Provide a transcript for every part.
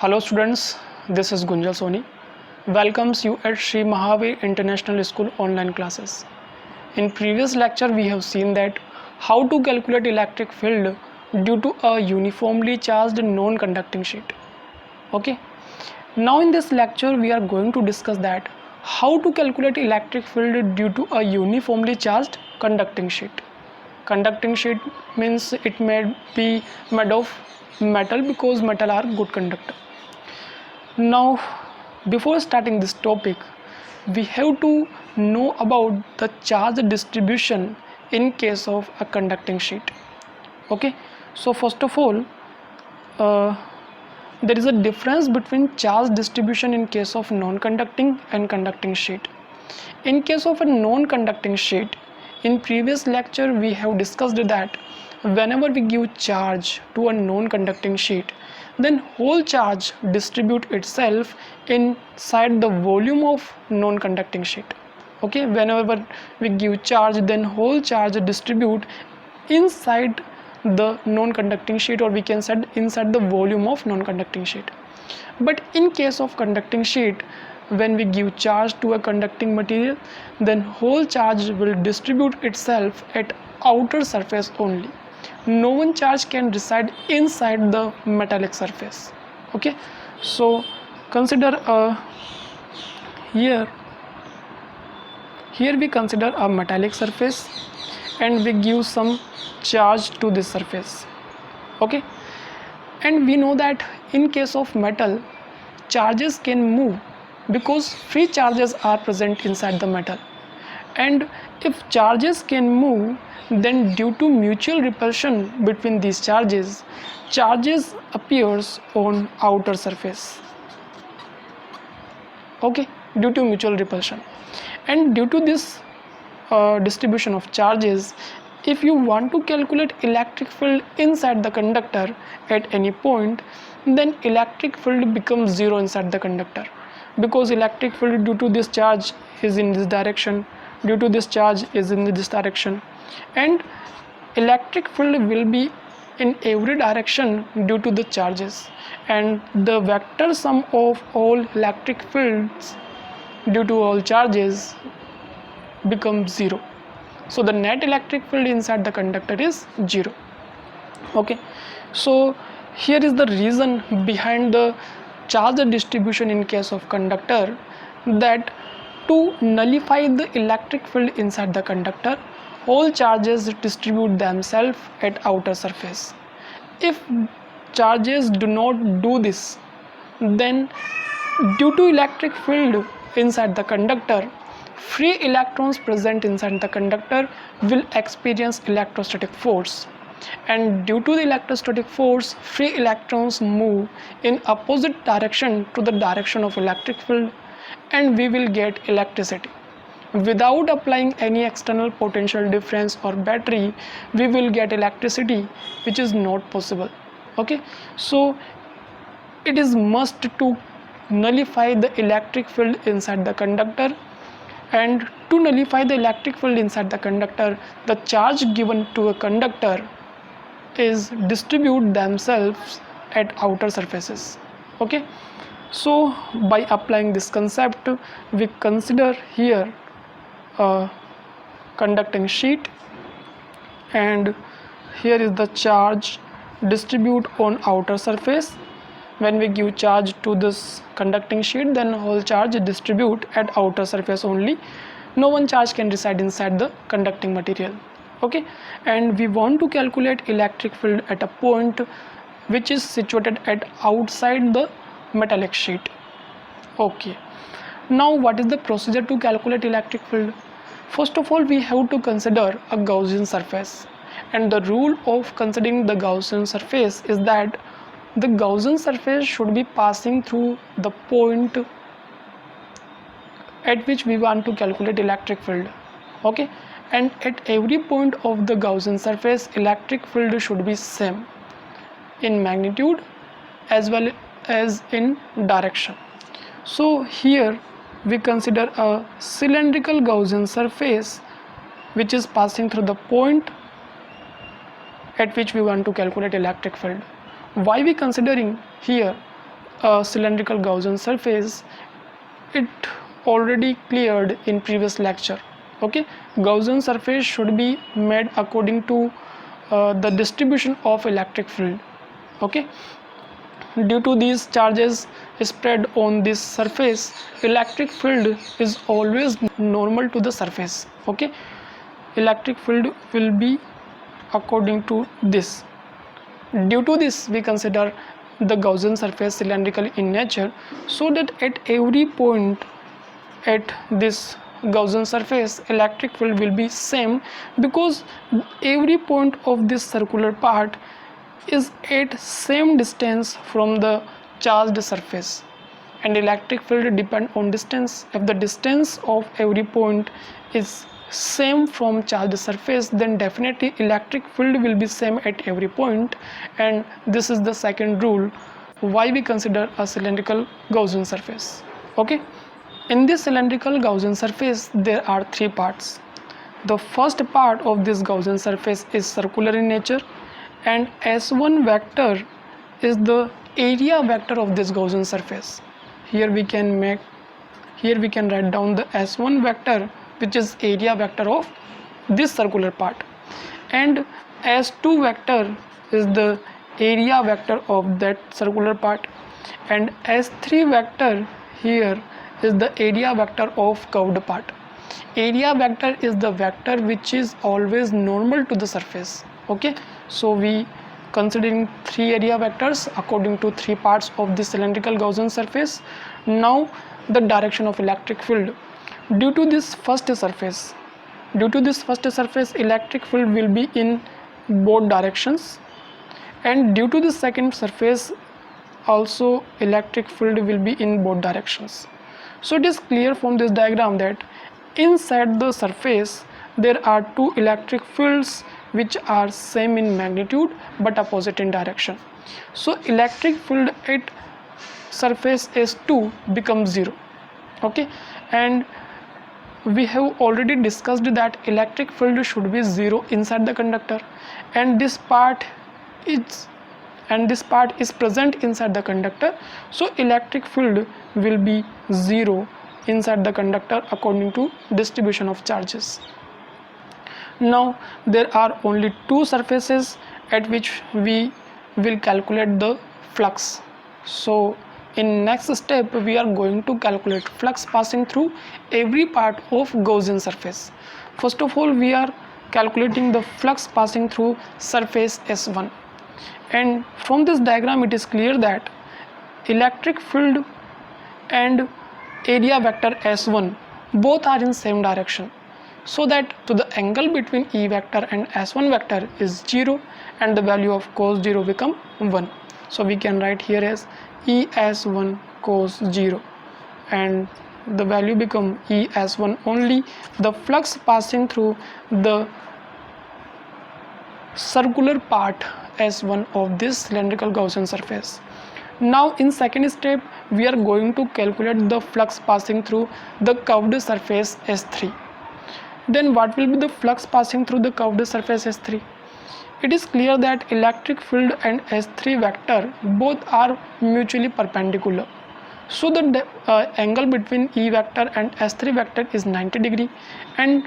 Hello students, this is Gunjal Soni. Welcomes you at Sri Mahavir International School online classes. In previous lecture we have seen that how to calculate electric field due to a uniformly charged non-conducting sheet. Okay. Now in this lecture we are going to discuss that how to calculate electric field due to a uniformly charged conducting sheet. Conducting sheet means it may be made of metal because metal are good conductor. Now, before starting this topic, we have to know about the charge distribution in case of a conducting sheet. Okay, so first of all, uh, there is a difference between charge distribution in case of non-conducting and conducting sheet. In case of a non-conducting sheet, in previous lecture we have discussed that whenever we give charge to a non-conducting sheet, then whole charge distribute itself inside the volume of non-conducting sheet. Okay, whenever we give charge, then whole charge distribute inside the non-conducting sheet, or we can say inside the volume of non-conducting sheet. But in case of conducting sheet, when we give charge to a conducting material, then whole charge will distribute itself at outer surface only. No one charge can reside inside the metallic surface. Okay, so consider here we consider a metallic surface and we give some charge to this surface. Okay, and we know that in case of metal, charges can move because free charges are present inside the metal, and if charges can move, then due to mutual repulsion between these charges appears on outer surface. Okay, due to mutual repulsion, and due to this distribution of charges, if you want to calculate electric field inside the conductor at any point, then electric field becomes zero inside the conductor, because electric field due to this charge is in this direction, due to this charge is in this direction, and electric field will be in every direction due to the charges, and the vector sum of all electric fields due to all charges becomes zero. So the net electric field inside the conductor is zero. Okay, so here is the reason behind the charge distribution in case of conductor, that to nullify the electric field inside the conductor, all charges distribute themselves at outer surface. If charges do not do this, then due to electric field inside the conductor, free electrons present inside the conductor will experience electrostatic force, and due to the electrostatic force, free electrons move in opposite direction to the direction of electric field, and we will get electricity. Without applying any external potential difference or battery, we will get electricity, which is not possible. Okay, so it is must to nullify the electric field inside the conductor, and to nullify the electric field inside the conductor, the charge given to a conductor is distribute themselves at outer surfaces. Okay, so by applying this concept, we consider here a conducting sheet, and here is the charge distribute on outer surface. When we give charge to this conducting sheet, then whole charge distribute at outer surface only. No one charge can reside inside the conducting material. Okay, and we want to calculate electric field at a point which is situated at outside the metallic sheet. Okay, now what is the procedure to calculate electric field? First of all, we have to consider a Gaussian surface, and the rule of considering the Gaussian surface is that the Gaussian surface should be passing through the point at which we want to calculate electric field. Okay, and at every point of the Gaussian surface, electric field should be same in magnitude as well as in direction. So here we consider a cylindrical Gaussian surface which is passing through the point at which we want to calculate electric field. Why we considering here a cylindrical Gaussian surface, it already cleared in previous lecture. Okay, Gaussian surface should be made according to the distribution of electric field. Okay, due to these charges spread on this surface, electric field is always normal to the surface. Okay, electric field will be according to this. Due to this, we consider the Gaussian surface cylindrical in nature, so that at every point at this Gaussian surface electric field will be same, because every point of this circular part is at same distance from the charged surface, and electric field depend on distance. If the distance of every point is same from charged surface, then definitely electric field will be same at every point, and this is the second rule why we consider a cylindrical Gaussian surface. Okay, in this cylindrical Gaussian surface there are three parts. The first part of this Gaussian surface is circular in nature, and S1 vector is the area vector of this Gaussian surface. Here we can write down the S1 vector, which is area vector of this circular part, and S2 vector is the area vector of that circular part, and S3 vector here is the area vector of curved part. Area vector is the vector which is always normal to the surface. Okay, so we considering three area vectors according to three parts of the cylindrical Gaussian surface. Now the direction of electric field. Due to this first surface, electric field will be in both directions, and due to the second surface also electric field will be in both directions. So it is clear from this diagram that inside the surface there are two electric fields which are same in magnitude but opposite in direction. So electric field at surface S2 becomes 0. Okay, and we have already discussed that electric field should be 0 inside the conductor, and this part is present inside the conductor, so electric field will be 0 inside the conductor according to distribution of charges. Now there are only two surfaces at which we will calculate the flux. So in next step we are going to calculate flux passing through every part of Gaussian surface. First of all, we are calculating the flux passing through surface S1, and from this diagram it is clear that electric field and area vector S1 both are in same direction, so that the angle between E vector and S1 vector is 0, and the value of cos 0 become 1. So we can write here as ES1 cos 0, and the value become ES1 only. The flux passing through the circular part S1 of this cylindrical Gaussian surface. Now in second step we are going to calculate the flux passing through the curved surface S3. Then what will be the flux passing through the curved surface S3? It is clear that electric field and S3 vector both are mutually perpendicular, so the angle between E vector and S3 vector is 90 degree, and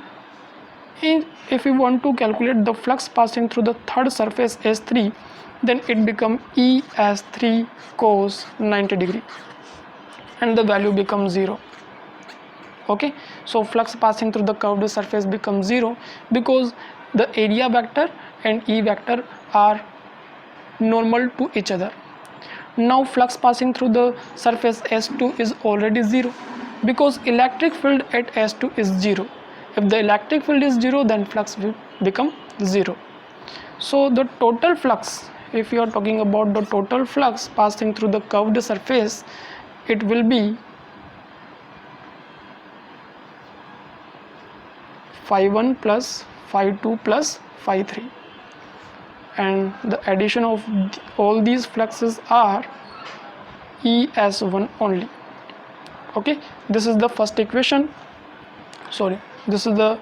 if we want to calculate the flux passing through the third surface S3, then it become ES3 cos 90 degree, and the value becomes 0. Okay, so flux passing through the curved surface becomes 0 because the area vector and E vector are normal to each other. Now flux passing through the surface S2 is already 0 because electric field at S2 is 0. If the electric field is 0, then flux will become 0. So the total flux, if you are talking about the total flux passing through the curved surface, it will be phi1 plus phi2 plus phi3, and the addition of all these fluxes are ES1 only. Okay, this is the first equation, this is the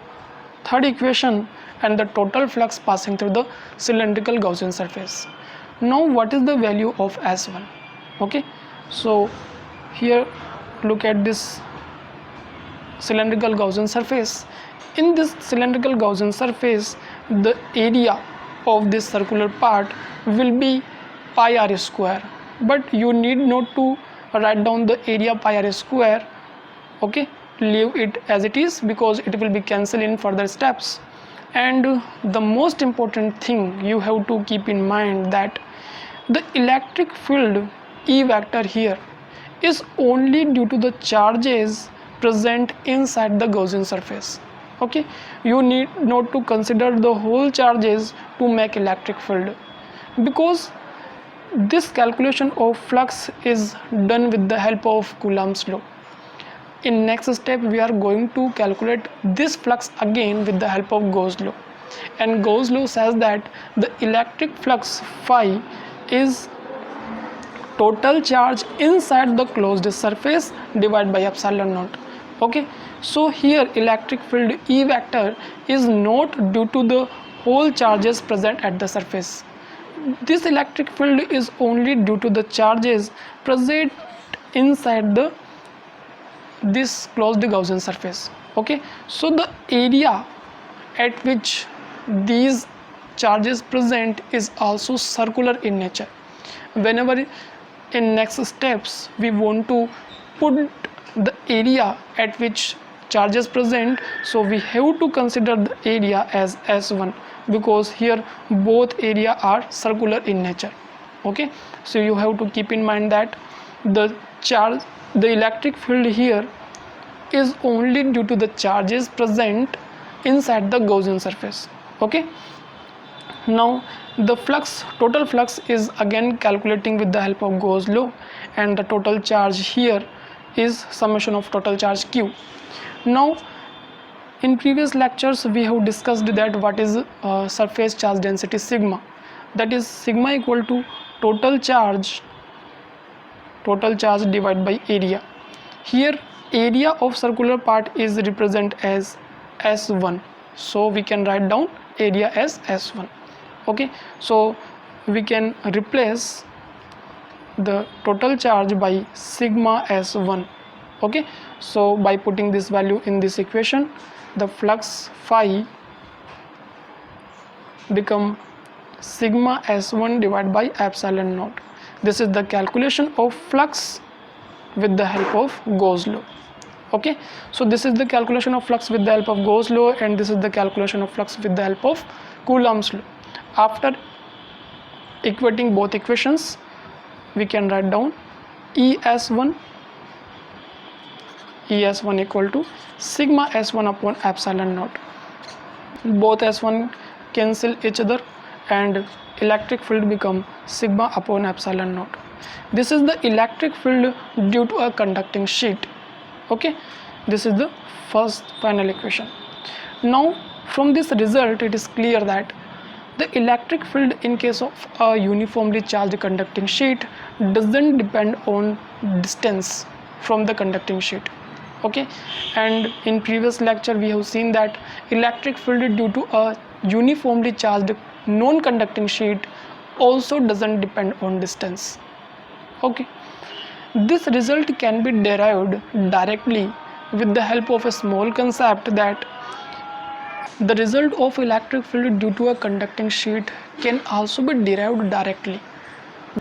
third equation, and the total flux passing through the cylindrical Gaussian surface. Now what is the value of S1? Okay, So here look at this cylindrical Gaussian surface. In this cylindrical Gaussian surface, the area of this circular part will be pi r square, but you need not to write down the area pi r square. Okay, leave it as it is because it will be cancelled in further steps. And the most important thing you have to keep in mind that the electric field E vector here is only due to the charges present inside the Gaussian surface. Okay, you need not to consider the whole charges to make electric field, because this calculation of flux is done with the help of Coulomb's law. In next step we are going to calculate this flux again with the help of Gauss law, and Gauss law says that the electric flux phi is total charge inside the closed surface divided by epsilon naught. Okay, so here electric field E vector is not due to the whole charges present at the surface. This electric field is only due to the charges present inside this closed Gaussian surface. Okay, so the area at which these charges present is also circular in nature. Whenever in next steps we want to put the area at which charges present, so we have to consider the area as S1, because here both area are circular in nature. Okay, so you have to keep in mind that the electric field here is only due to the charges present inside the Gaussian surface. Okay, now the total flux is again calculating with the help of Gauss law, and the total charge here is summation of total charge Q. Now in previous lectures we have discussed that what is surface charge density sigma, that is sigma equal to total charge divided by area. Here area of circular part is represented as S1, so we can write down area as S1. Okay, so we can replace the total charge by sigma S1. Okay, so by putting this value in this equation, the flux phi become sigma S1 divided by epsilon naught. This is the calculation of flux with the help of Gauss law. Okay, so this is the calculation of flux with the help of Gauss law, and this is the calculation of flux with the help of Coulomb's law. After equating both equations, we can write down ES1 equal to sigma S1 upon epsilon naught. Both S1 cancel each other and electric field become sigma upon epsilon naught. This is the electric field due to a conducting sheet. Okay, this is the first final equation. Now from this result it is clear that the electric field in case of a uniformly charged conducting sheet doesn't depend on distance from the conducting sheet. Okay, and in previous lecture we have seen that electric field due to a uniformly charged non-conducting sheet also doesn't depend on distance. Okay, this result can be derived directly with the help of a small concept, that the result of electric field due to a conducting sheet can also be derived directly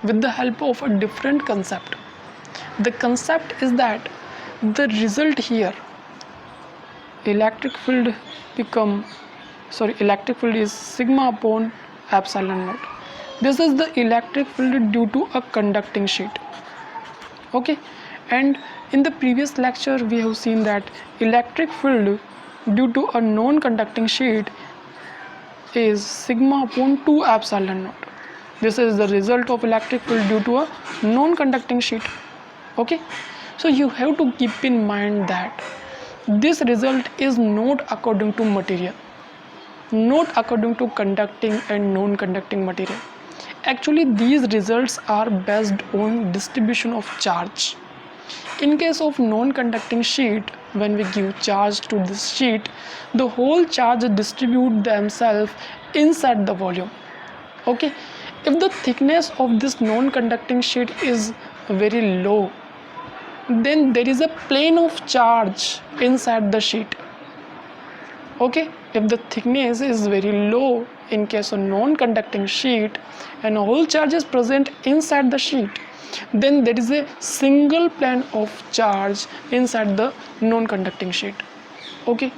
with the help of a different concept. The concept is that the result here, electric field is sigma upon epsilon naught. This is the electric field due to a conducting sheet. Okay, and in the previous lecture we have seen that electric field due to a non-conducting sheet is sigma upon 2 epsilon naught. This is the result of electric field due to a non-conducting sheet. Okay, so you have to keep in mind that this result is not according to material, not according to conducting and non-conducting material. Actually these results are based on distribution of charge. In case of non-conducting sheet, when we give charge to this sheet, the whole charge distribute themselves inside the volume. Okay, if the thickness of this non-conducting sheet is very low, then there is a plane of charge inside the sheet. Okay, if the thickness is very low in case of non-conducting sheet and all charge is present inside the sheet, then there is a single plane of charge inside the non-conducting sheet. Okay,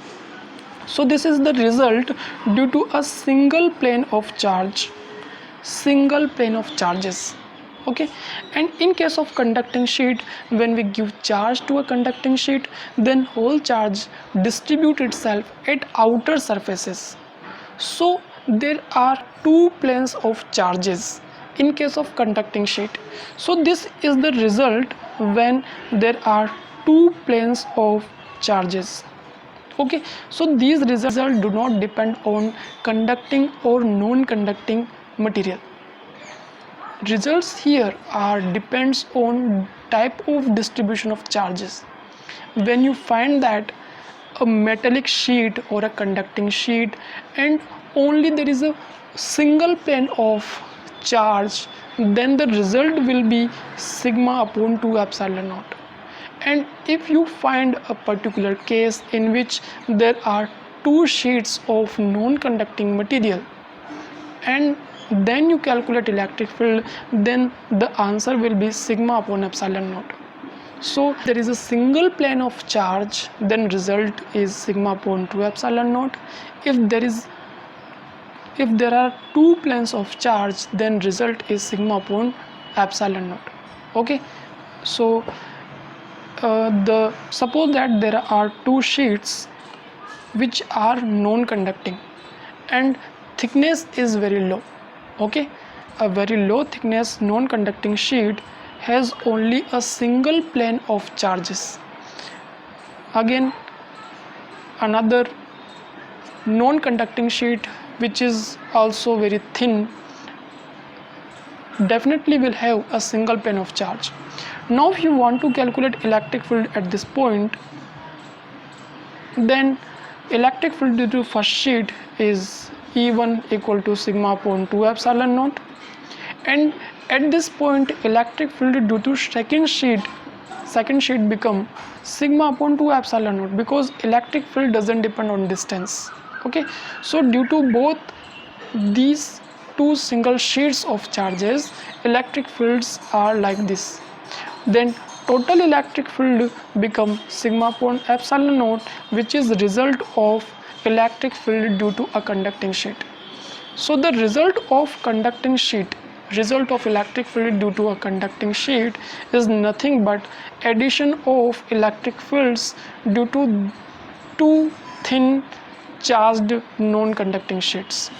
so this is the result due to a single plane of charge, single plane of charges. Okay, and in case of conducting sheet, when we give charge to a conducting sheet, then whole charge distribute itself at outer surfaces. So there are two planes of charges in case of conducting sheet. So this is the result when there are two planes of charges. Okay, so these results do not depend on conducting or non-conducting material. Results here are depends on type of distribution of charges. When you find that a metallic sheet or a conducting sheet and only there is a single plane of charge, then the result will be sigma upon 2 epsilon naught. And if you find a particular case in which there are two sheets of non-conducting material and then you calculate electric field, then the answer will be sigma upon epsilon naught. So there is a single plane of charge, then result is sigma upon 2 epsilon naught. If there are two planes of charge, then result is sigma upon epsilon naught. Okay, so suppose that there are two sheets which are non-conducting and thickness is very low. Okay, a very low thickness non-conducting sheet has only a single plane of charges. Again, another non-conducting sheet which is also very thin definitely will have a single plane of charge. Now if you want to calculate electric field at this point, then electric field due to first sheet is E1 equal to sigma upon 2 epsilon naught, and at this point electric field due to second sheet become sigma upon 2 epsilon naught, because electric field doesn't depend on distance. Okay, so due to both these two single sheets of charges, electric fields are like this. Then total electric field become sigma upon epsilon naught, which is result of electric field due to a conducting sheet. So the result of electric field due to a conducting sheet is nothing but addition of electric fields due to two thin charged non-conducting sheets.